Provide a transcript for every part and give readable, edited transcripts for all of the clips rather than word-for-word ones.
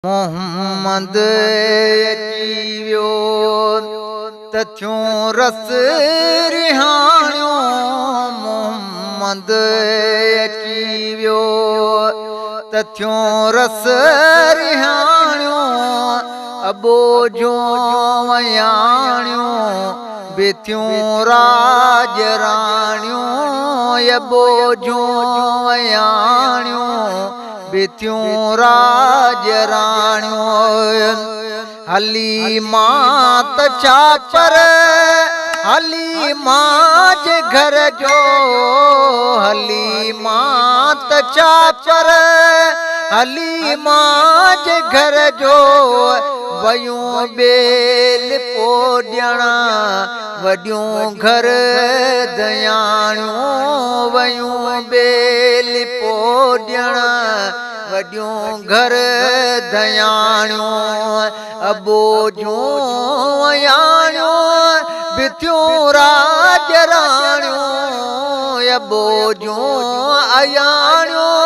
मोहम्मद अची वियो त थियूं रस रिहाणियो। मोहम्मद अची वियो त थियूं रस रिहाणियो। अबो जो वयाणियूं बिथियूं राज राणियूं। अबो जो वयाणियूं बिथियूं राज राणियूं। हली मां त छा पर हली मां जे घर जो। हली मां त छा पर हली मां जे घर जो। वयूं बेल पोॾण वॾियूं घर दयाणियूं। वयूं बेल पोॾण वॾियूं घर दयाणियूं। अबो जूं वयाणियूं बिथियूं राज राणियूं। अबो जूं अयाणियूं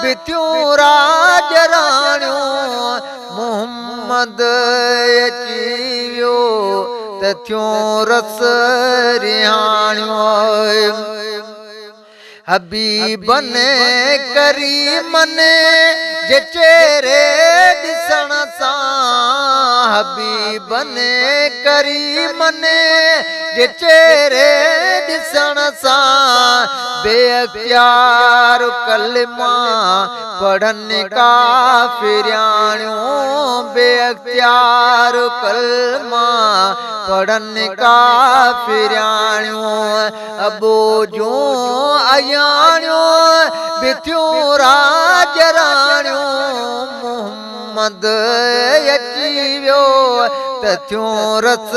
बिथियूं राज राणियूं। मोहम्मद अची वियो त थियूं रस रिहाणियूं। हबीबन करीमन जे चेहरे ॾिसण सां। हबीबन करीमन जे चेहरे ॾिसण सां बेअख्तियार कलमा पढ़नि काफ़िराणियूं। बेअख्तियार कलमा पढ़नि काफ़िराणियूं। अबो जूं अयाणियूं बिथियूं राज राणियूं। मोहम्मद अची वियो त थियूं रस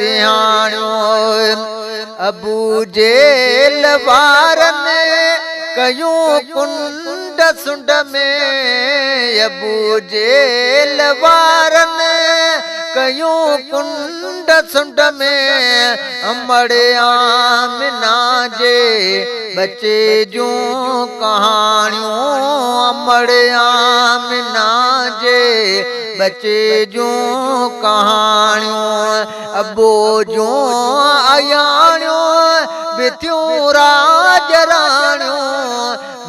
रिहाणियूं। अबू जेल वारनि कयूं कुंड सुंड में। अबू जेल वारनि कयूं कुंड सुंड में। अमड़ आमिना जे बचे जूं कहाणियूं। अमड़ आमिना जे बचे जूं कहाणियूं। अबो जूं अयाणियूं बिथियूं राज राणियूं।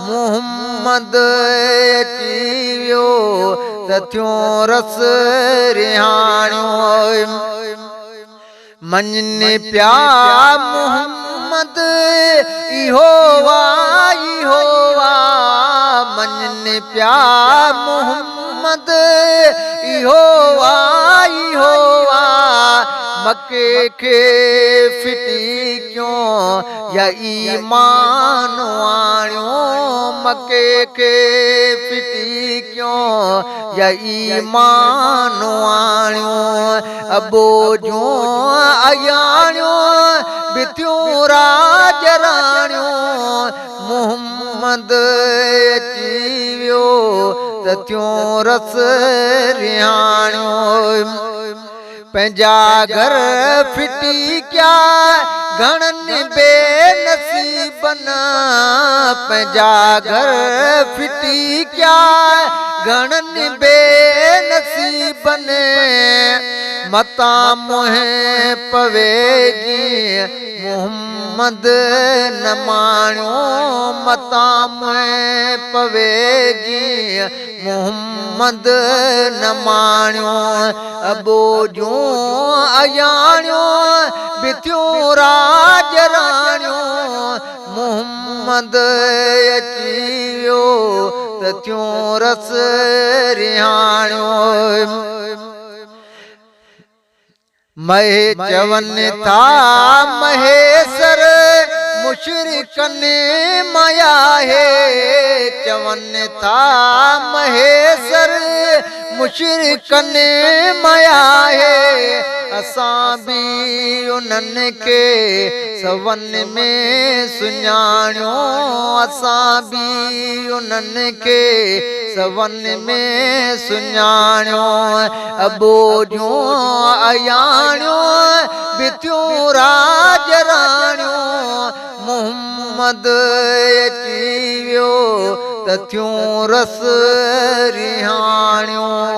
मोहम्मद अची वियो त थियूं रस रिहाणियूं। मञनि पिया मोहम्मद इहो वा इहो वा। मञनि पिया मोहम्मद इहो वा इहो वा। मके खे फिटी क्यों या ईमान आणियो। मके खे फिटी क्यों या ईमान आणियो। अबो जूं अयाणियूं बिथियूं राज राणियूं। मोहम्मद अची वियो त थियूं रस रिहाणियूं। पंहिंजा घर फिटी क्या घणनि बेनसीबनि। पंहिंजा घर फिटी क्या घणनि बेनसीबनि। मता मोहे पवेगी मोहम्मद न माणियो। मता मोहे पवेगी मोहम्मद न माणियो। अबो जूं अयाणियूं बिथियूं राज राणियूं। मोहम्मद अची वियो त थियूं रस रिहाणियूं। महे चवनि था महेसर मुशरिकनि माया है। चवनि था महेसर मुशरिकनि माया है। असां बि उन्हनि खे सवन में सुञाणियो। असां बि उन्हनि खे सवन में सुञाणियो। अबो जूं अयाणियूं बिथियूं राज राणियूं। मोहम्मद अची वियो त थियूं रस रिहाणियूं।